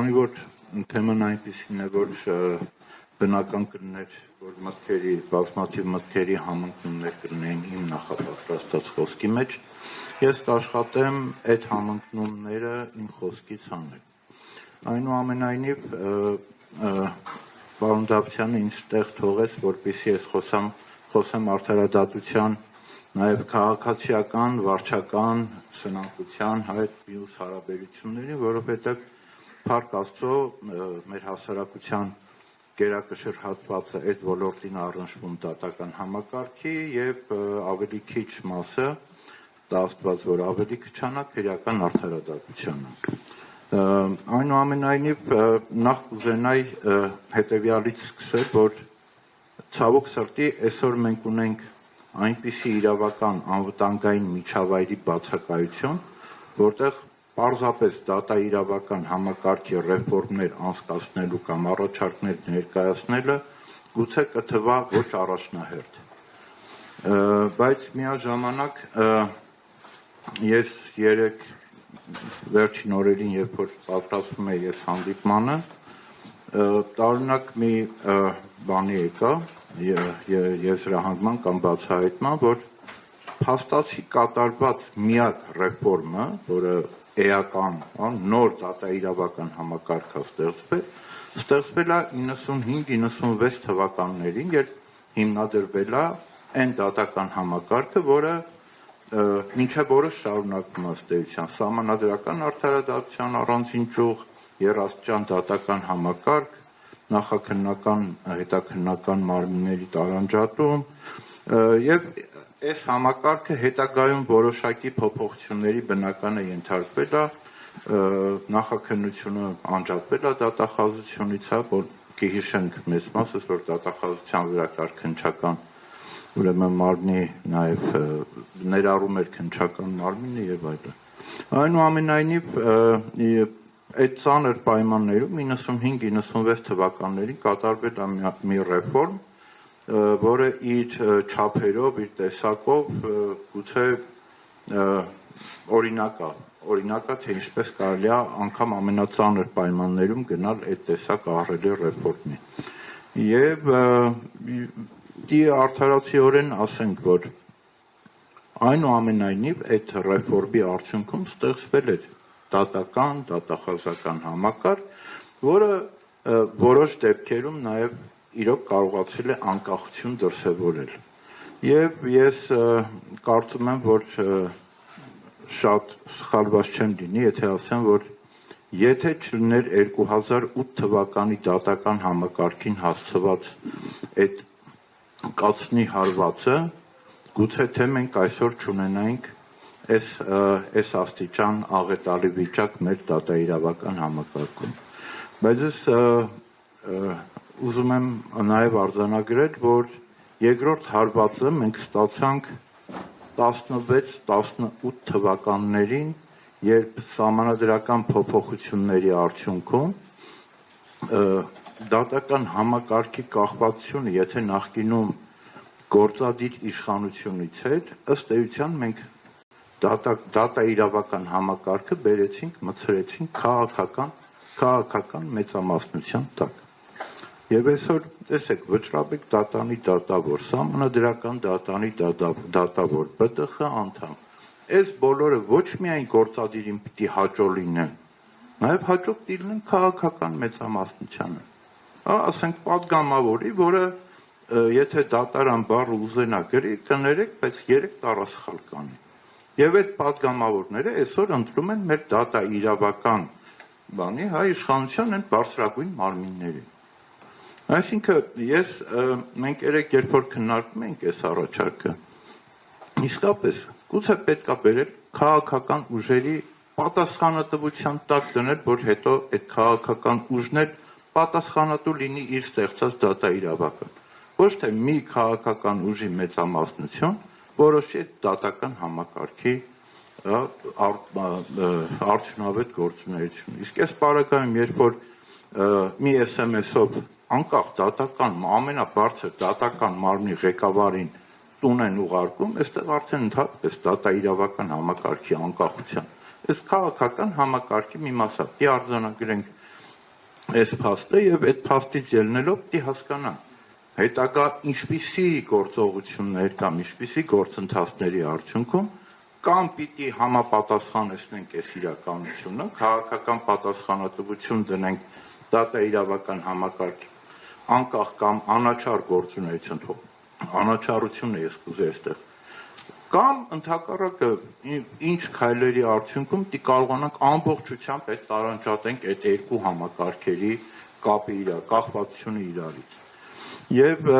քանի որ թեման այնպիսին է, որ բնական կլներ, որ բազմաթիվ մտքերի համընկնումներ կլինեն իմ նախապատրաստած խոսքի մեջ, ես կաշխատեմ այդ համընկնումները իմ խոսքից հանել։ Այնուամենայնիվ, պարոն Դավթյանը ինձ տեղ թողեց, որպեսզի ես խոսեմ արդարադատության, նաև քաղաքացիական, վարչական, սնանկության այդ մյուս հարաբերություններին, որովհետև փառք Աստծո մեր հասարակության գերակշռ հատվածը այդ ոլորտին առնչվում դատական համակարգի եւ ավելի քիչ մասը, դա Աստված որ ավելի քչանա քրեական արդարադատությանը։ Այնուամենայնիվ նախ կուզենայի հետևյալից սկսել, որ ցավոք սրտի այսօր մենք ունենք այնպիսի իրավական անվտանգային միջավայրի բացակայություն, որտեղ պարզապես դատաիրավական համակարգի ռեֆորմներ անցկացնելու կամ առաջարկներ ներկայացնելը գուցե կթվա ոչ առաջնահերթ։ Բայց միաժամանակ ես երեք վերջին օրերին, երբ որ պատրաստվում էի այս հանդիպմանը, տարօրինակ մի բանի եկա, եզրահանգման կամ բացահայտման, որ փաստացի կատարված միակ ռեֆորմը, որը էական, նոր դատաիրավական համակարգը ստեղծվել է 95-96 թվականներին, երբ հիմնադրվել է այն դատական համակարգը, որը մինչև օրս շարունակվում է ըստ էության, սահմանադրական արդարադատության առանձին ճյուղ, երաստիճան դատական համակարգ, նախաքննական, հետաքննական մարմինների տարանջատում եւ այս համակարգը հետագայում որոշակի փոփոխությունների բնական է ենթարկվել է, նախաքննությունը անջատվել է դատախազությունից, որ կհիշենք մեծ մասս, որ դատախազության վրա կար քննչական ուրեմն մարմնի նաև ներառում էր քննչական մարմինը եւ այլն։ Այնուամենայնիվ այդ ծանր պայմաններում 95-96 թվականներին կատարվել է մի ռեֆորմ, որը իր չափերով, իր տեսակով գուցե օրինակ է, թե ինչպես կարելի է անգամ ամենածանր պայմաններում գնալ այդ տեսակ ահռելի ռեֆորմի։ Եվ արդարացիորեն ասենք, որ այնուամենայնիվ այդ ռեֆորմի արդյունքում ստեղծվել էր դատախազական համակարգ, որը որոշ դեպքերում նաև իրոք կարողացել է անկախություն դրսևորել։ Եվ ես կարծում եմ, որ շատ սխալված չեմ լինի, եթե ասեմ, որ եթե չլիներ 2008 թվականի դատական համակարգին հասցված այդ կացնի հարվածը, գուցե թե մենք այսօր չունենայինք այս աստիճան աղետալի վիճակ մեր դատաիրավական համակարգում։ Բայց ես ուզում եմ նաև արձանագրել, որ երկրորդ հարվածը մենք ստացանք 16-18 թվականներին, երբ սահմանադրական փոփոխությունների արդյունքում դատական համակարգի կախվածությունը, եթե նախկինում գործադիր իշխանությունից էր, ըստ էության մենք դատաիրավական համակարգը մցրեցինք քաղաքական մեծամասնության տակ։ Եվ այսօր տեսեք, վճռաբեկ դատանի դատավոր, սահմանադրական դատանի դատավոր, ԲՏԽ անդամ, այս բոլորը ոչ միայն գործադիրին պիտի հաճո լինեն, նաև հաճո պիտի լինեն քաղաքական մեծամասնությանը։ Ասենք պատգամավորի, որը եթե դատարան բառը ուզենա գրի, կներեք, բայց 3 տառասխալ կանի։ Եվ այդ պատգամավորները այսօր ընտրում են մեր դատաիրավական իշխանության այն բարձրագույն մարմիններին։ Այսինքն մենք երեք երբ որ քննարկում ենք այս առաջարկը, իսկապես գուցե պետք է բերել քաղաքական ուժերի պատասխանատվության տակ դնել, որ հետո այդ քաղաքական ուժն էլ պատասխանատու լինի իր ստեղծած դատաիրավական։ Ոչ թե մի քաղաքական ուժի մեծամասնություն որոշի այդ դատական համակարգի արդյունավետ գործունեությունը։ Իսկ այս պարագայում, երբ որ մի SMS-ով անկախ դատական, ամենաբարձր դատական մարմնի ղեկավարին տուն են ուղարկում, այստեղ արդեն ընդհանրապես դատաիրավական համակարգի անկախության, այս քաղաքական համակարգի մի մասը։ Պիտի արձանագրենք այս փաստը եւ այդ փաստից ելնելով պիտի հասկանան հետագա ինչպիսի գործողություններ կամ ինչպիսի գործընթացների արդյունքում կամ պիտի համապատասխանեցնենք այս իրականությունը, քաղաքական պատասխանատվություն դնենք դատաիրավական համակարգի անկախ կամ անաչառ գործունեություն անաչառությունը ես կուզեի այստեղ կամ ընդհակառակը ինչ քայլերի արդյունքում պիտի կարողանանք ամբողջությամբ այդ տարանջատենք այդ երկու համակարգերի կապվածությունը իրարից եւ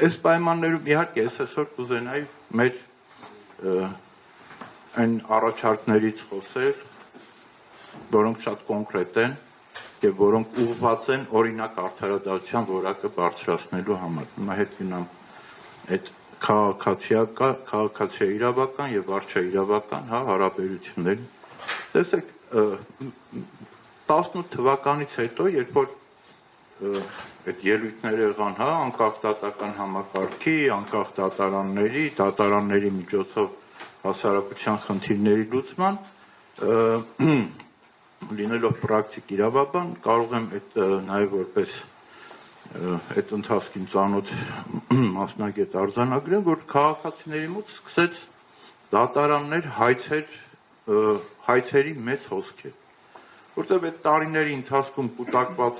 այս պայմաններում իհարկե ես այսօր կուզենայի մեր այն առաջարկներից խոսել որոնք շատ կոնկրետ են եւ որոնք ուղղված են օրինակ արդարադատության որակը բարձրացնելու համար հիմա հետ գնամ այդ քաղաքացիական եւ վարչաիրավական հարաբերություններ տեսեք 18 թվականից հետո երբ որ այդ ելույթները եղան անկախ դատական համակարգի անկախ դատարանների միջոցով հասարակության խնդիրների լուծման լինելով պրակտիկ իրավաբան կարող եմ այդ նաեւ որպես այդ ընթացքին ծանոթ մասնագետ արձանագրեմ, որ քաղաքացիների մոտ սկսեց դատարաններ հայցերի մեծ հոսքեր, որտեղ այդ տարիների ընթացքում կուտակված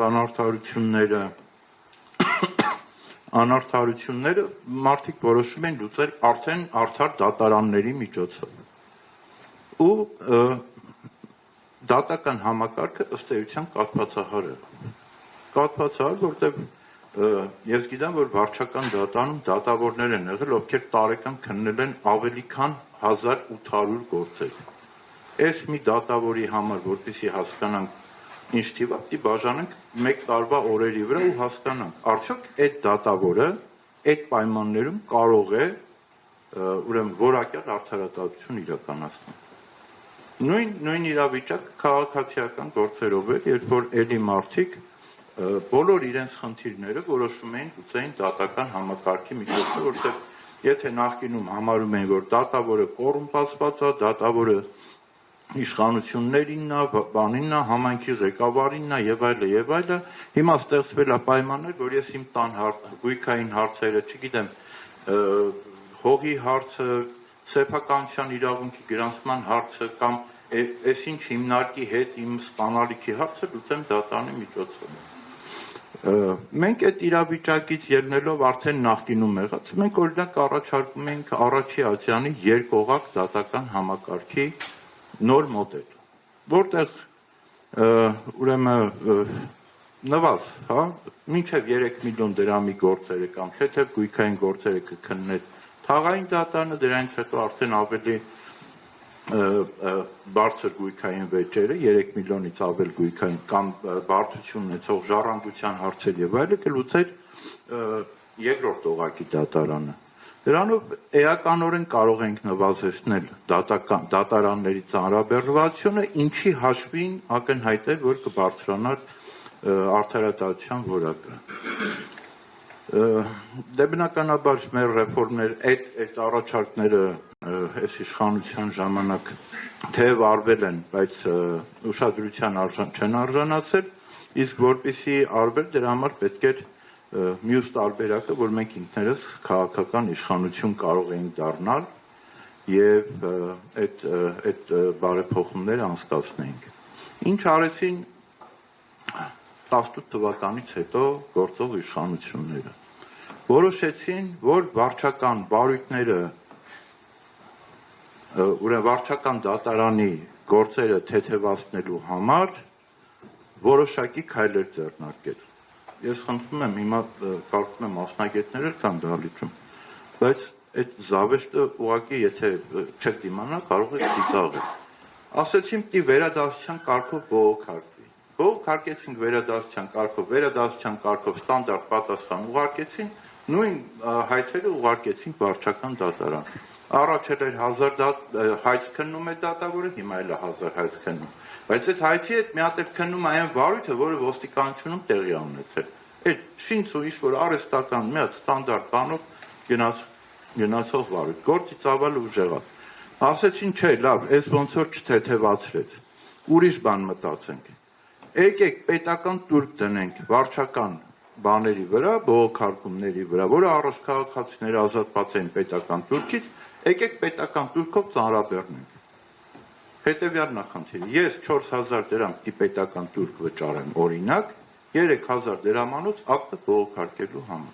անարդարությունները մարդիկ որոշում են լուծել արդեն արդար դատարանների միջոցով ու դատական համակարգը ըստ էության կաթվածահար է, որտեղ ես գիտեմ, որ վարչական դատարանում դատավորներ են եղել, ովքեր տարեկան քննել են ավելի քան 1800 գործեր։ Այս մի դատավորի համար, որպեսզի հասկանանք ինչ թիվա, պիտի բաժանենք 1 տարվա օրերի վրա ու հասկանանք, արդյոք այդ դատավորը այդ պայմաններում կարող է ուրեմն որակյալ արդարադատություն իրականացնել։ Նույն իրավիճակը քաղաքացիական գործերով էր, երբ որ էլի մարդիկ բոլոր իրենց խնդիրները որոշում էին լուծեին դատական համակարգի միջոցով, որտեղ եթե նախկինում համարում էին, որ դատավորը կոռումպացված է, դատավորը իշխանություններինն է, բանինն է, համայնքի ղեկավարինն է եւ այլը, հիմա ստեղծվել է պայմաններ, որ ես իմ տան գույքային հարցերը, չգիտեմ, հողի հարցը, սեփականության իրավունքի գրանցման հարցը կամ այսինչ հիմնարկի հետ իմ ստանալիքի հարցը լուծեմ դատարանի միջոցով։ Մենք այդ իրավիճակից ելնելով արդեն նախկինում եղած, մենք օրինակ առաջարկում ենք Առաջի Ասիանի երկօղակ դատական համակարգի նոր մոդել, որտեղ ուրեմն նվազ, մինչև 3 միլիոն դրամի գործերը կամ թեթև գույքային գործերը կքննել թաղային դատարանը, դրանից հետո արդեն ավելի բարձր գույքային վեճերը 3 միլիոնից ավել գույքային կամ բարդություն ունեցող ժառանգության հարցեր եւ այլը կլուծեր երկրորդ օղակի դատարանը։ Դրանով էականորեն կարող ենք նվազեցնել դատարանների ծանրաբեռնվածությունը, ինչի հաշվին ակնհայտ է, որ կբարձրանար արդարադատության որակը։ Դե բնականաբար մեր ռեֆորմներ այդ առաջարկները այս իշխանության ժամանակ թեև արվել են, բայց ուշադրության չեն արժանացել, իսկ որպեսզի արվեր դրա համար պետք էր մյուս տարբերակը, որ մենք ինքներս քաղաքական իշխանություն կարող էինք դառնալ եւ այդ բարեփոխումները անցկացնեինք։ Ինչ արեցին 18 թվականից հետո գործող իշխանությունները։ Որոշեցին, որ վարչական բարույթները վարչական դատարանի գործերը թեթևացնելու համար որոշակի քայլեր ձեռնարկել։ Ես խնդրում եմ հիմա կարծում եմ մասնագետները կան դահլիճում, բայց այդ զավեշտը ուղղակի եթե չեք դիմանա, կարող եք ծիծաղել։ Ասեցին, պիտի վերադասության կարգով բողոքարկվի։ Բողոքարկեցինք վերադասության կարգով ստանդարտ պատասխան ուղարկեցին, նույն հայցերը ուղարկեցինք վարչական դատարան։ Առաջ էր 1000 հայց քննում է դատավորը, հիմա էլ 1000 հայց քննում։ Բայց այդ հայցի հետ մի հատ էլ քննում է այն վարույթը, որը ոստիկանությունում տեղի է ունեցել։ Այդ շինց ու ինչ-որ արհեստական մի հատ ստանդարտ բանով գնացող վարույթ, գործից ավալ ուժեղավ։ Ասեցին, չէ, լավ, այս ոնց որ չթեթևացրեց։ Ուրիշ բան մտածենք։ եկեք պետական տուրք դնենք վարչական բաների վրա, բողոքարկումների վրա, որը առաջ քաղաքացիները ազատված են պետական տուրքից, եկեք պետական տուրքով ծանրաբեռնենք։ Հետևյալ նախնդիրը, ես 4000 դրամ պիտի պետական տուրք վճարեմ օրինակ, 3000 դրամանոց ակտը բողոքարկելու համար։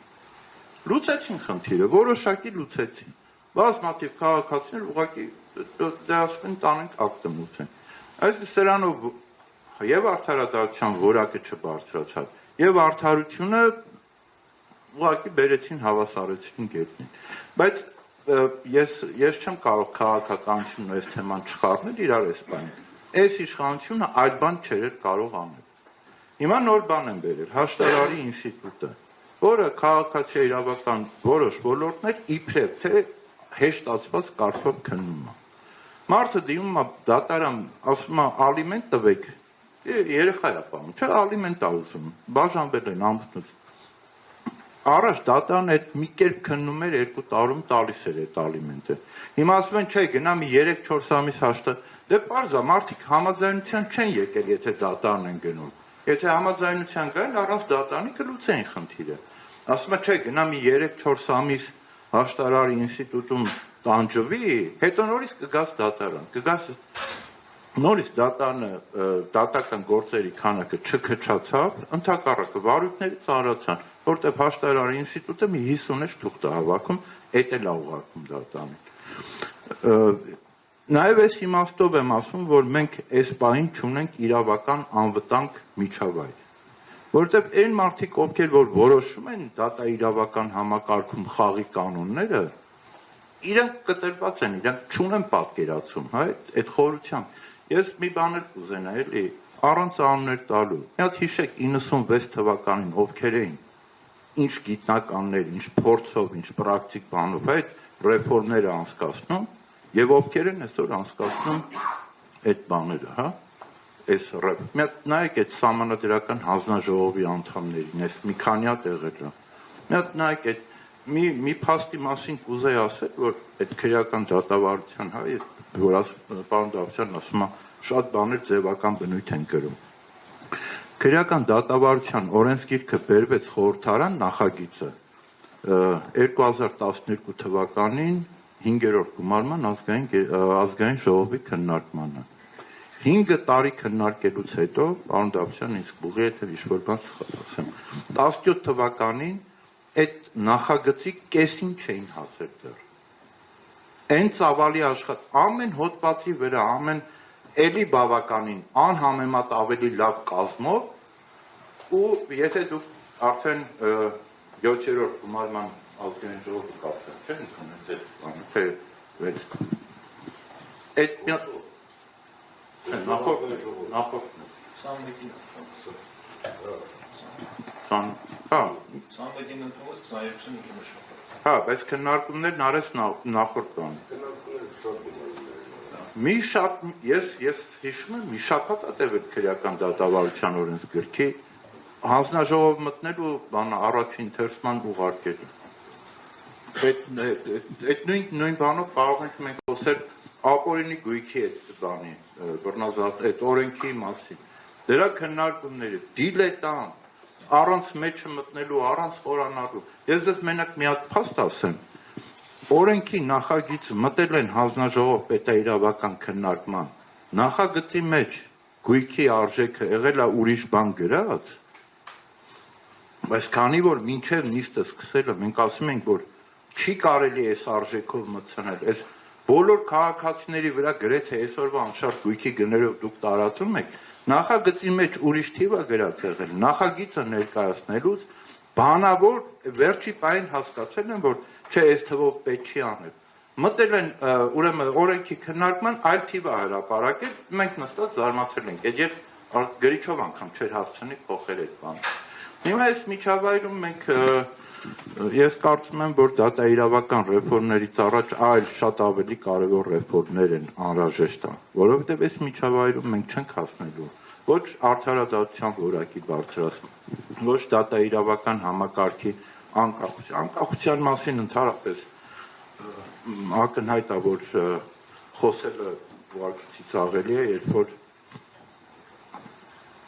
Լուծեցին խնդիրը, որոշակի լուծեցին։ Բազմաթիվ քաղաքացիներ ուղղակի դասին տանենք ակտը մուծեն։ Այսինքն սրանով եւ արդարադատության որակը չբարձրացավ, եւ արդարությունը ուղղակի բերեցին հավասարեցին գետնին։ Բայց ես չեմ կարող քաղաքականությունն այս թեման չխառնել իրար այս բանը։ Այս իշխանությունը այլ բան չէր կարող անել։ Հիմա նոր բան են բերել հաշտարարի ինստիտուտը, որը քաղաքացի իրավական որոշ ոլորտներ իբրև թե հեշտացված կարգով քննում է։ Մարդը դիմում է դատարան, ասում է ալիմենտ տվեք, երեխա է պահում, չէ ալիմենտ է ուզում, բաժանվել են ամուսնուց։ Առաջ դատարանը այդ մի կերպ քննում էր 2 տարում տալիս էր այդ ալիմենտը։ Հիմա ասում են, չէ, գնա մի 3-4 ամիս հաշտը, դե պարզ է, մարդիկ համաձայնության չեն եկել, եթե դատարան են գնում։ Եթե համաձայնության գային, առանց դատարանի կլուծեին խնդիրը։ Ասում է, չէ, գնա մի 3-4 ամիս հաշտարարի ինստիտուտում տանջվի, հետո նորից կգաս դատարան, կգաս նորից դատական գործերի քանակը չքչացավ, ընդհակառակը վարույթները ծանրացան, որտեղ հաշտարարի ինստիտուտը մի 50 թուղթ է հավաքում, էդ էլ է ուղարկում դատարանին։ Նաև այս իմաստով եմ ասում, որ մենք այս պահին չունենք իրավական անվտանգ միջավայր, որովհետև այն մարդիկ, ովքեր որ որոշում են դատաիրավական համակարգում խաղի կանոնները, իրենք կտրված են, իրենք չունեն պատկերացում, այդ խորությամբ։ Ես մի բան էլ կուզենա, էլի, առանց անուններ տալու։ Մի հատ հիշեք 96 թվականին ովքեր էին, ինչ գիտնականներ, ինչ փորձով, ինչ պրակտիկ բանով այդ ռեֆորմները անցկացնում եւ ովքեր են այսօր անցկացնում այդ բաները, հա։ Այս մի հատ նայեք այդ սահմանադրական հանձնաժողովի անդամներին, այս մի քանի հատ եղել է։ Մի հատ նայեք այդ մի փաստի մասին կուզեի ասել, որ այդ քրեական դատավարության, հա, որ պարոն Դավթյանն ասում է, շատ բաներ ձևական բնույթ են կրում։ Քրեական դատավարության օրենսգիրքը բերվեց խորհրդարան նախագիծը 2012 թվականին 5-րդ գումարման ազգային ժողովի քննարկմանը։ 5 տարի քննարկելուց հետո, պարոն Դավթյան, ինձ գուղի եթե ինչ-որ բան սխալ ասեմ, 17 թվականին այդ նախագծի կեսին չէին հասել դեռ։ Այն ծավալի աշխատանք, ամեն հոդվածի վրա, ամեն էլի բավականին անհամեմատ ավելի լավ կազմով ու եթե դուք արդեն 7-րդ գումարման ազգային ժողովի կապсан, չէ՞, ընդունեց այդ բանը, թե վեց։ Այդ մի հատ նախորդն է։ 21-ին ընդունեց, 22-ին ընդունեց։ Հա, բայց քննարկումներն արեց նախորդ բանը։ Մի շատ, ես հիշում եմ, մի շաբաթ տևեց քրեական դատավարության օրենսգրքի հանձնաժողով մտնելու բանը առաջին թերսման ուղարկելու։ Այդ նույն բանով կարող ենք մենք խոսել ապօրինի գույքի այդ բանի, այդ օրենքի մասին։ Դրա քննարկումները դիլետանտ, առանց մեջը մտնելու, առանց խորանալու։ Ես ձեզ մենակ մի հատ փաստ ասեմ։ Օրենքի նախագիծը մտել են հանձնաժողով պետաիրավական քննարկման։ Նախագծի մեջ գույքի արժեքը եղել է ուրիշ բան գրած, բայց քանի որ մինչև նիստը սկսելը մենք ասում ենք, որ չի կարելի այս արժեքով մտցնել, այս բոլոր քաղաքացիների վրա գրեթե այսօրվա անշարժ գույքի գներով դուք տարածում եք, նախագծի մեջ ուրիշ թիվ է գրած եղել, նախագիծը ներկայացնելուց բանավոր վերջի պահին հասկացել են, որ չէ, այս թվով պետք չի անել։ Մտել են ուրեմն օրենքի քննարկման այլ թիվ է հրապարակել, մենք նստած զարմացել ենք, այդ երբ գրիչով անգամ չէր հասցնի փոխել այդ բանը։ Հիմա այս միջավայրում մենք ես կարծում եմ, որ դատաիրավական ռեֆորմներից առաջ այլ շատ ավելի կարևոր ռեֆորմներ են անհրաժեշտ, որովհետև այս միջավայրում մենք չենք հասնելու ոչ արդարադատության որակի բարձրացում, ոչ դատաիրավական համակարգի անկախության մասին ընդհանրապես ակնհայտ է, որ խոսելը ուղղակի ծիծաղելի է, երբ որ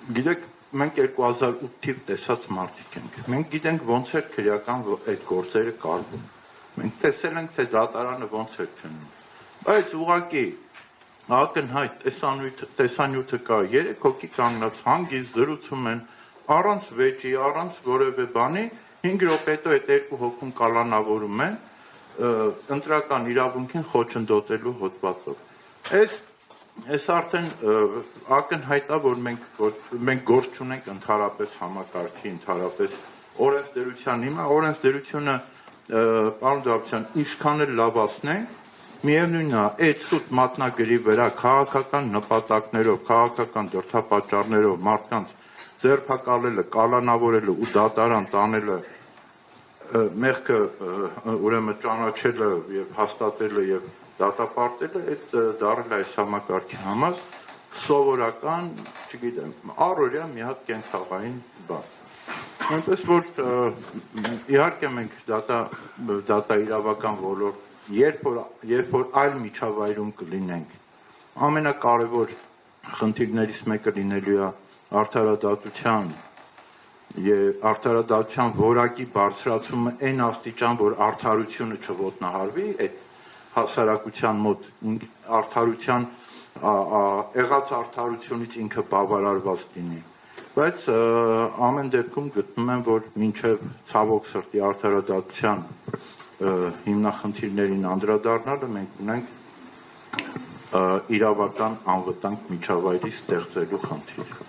Գիտեք, մենք 2008 թիվ տեսած մարդիկ ենք։ Մենք գիտենք ոնց է քրեական այդ գործերը կարվում։ Մենք տեսել ենք, թե դատարանը ոնց է քննում։ Բայց ուղղակի ակնհայտ տեսանյութը կա, 3 հոգի կանգնած հանգիստ զրուցում են, առանց վեճի, առանց որևէ բանի, 5 րոպե հետո այդ 2 հոգուն կալանավորում են ընտրական իրավունքին խոչընդոտելու հոդվածով։ Այս արդեն ակնհայտ է, որ մենք գործ չունենք ընդհանրապես համակարգի, ընդհանրապես օրենսդրության։ Հիմա օրենսդրությունը, պարոն Դավթյան, ինչքան էլ լավացնենք, միևնույնն է, այդ սուտ մատնագրի վրա քաղաքական նպատակներով, քաղաքական դրդապատճառներով մարդկանց ձերբակալելը, կալանավորելը ու դատարան տանելը, մեղքը ուրեմն ճանաչելը եւ հաստատելը եւ դատապարտելը, այդ դառել է այս համակարգի համար սովորական, չգիտեմ, առօրյա մի հատ կենցաղային բան։ Այնպես որ իհարկե մենք դատաիրավական ոլորտ երբ որ այլ միջավայրում կլինենք, ամենակարևոր խնդիրներից մեկը լինելու է արդարադատության որակի բարձրացումը այն աստիճան, որ արդարությունը չոտնահարվի այդ հասարակության մոտ, արդարության եղած արդարությունից ինքը բավարարված լինի։ Բայց ամեն դեպքում գտնում եմ, որ մինչև ցավոք սրտի արդարադատության հիմնախնդիրներին անդրադառնալը մենք ունենք իրավական անվտանգ միջավայրի ստեղծելու խնդիր։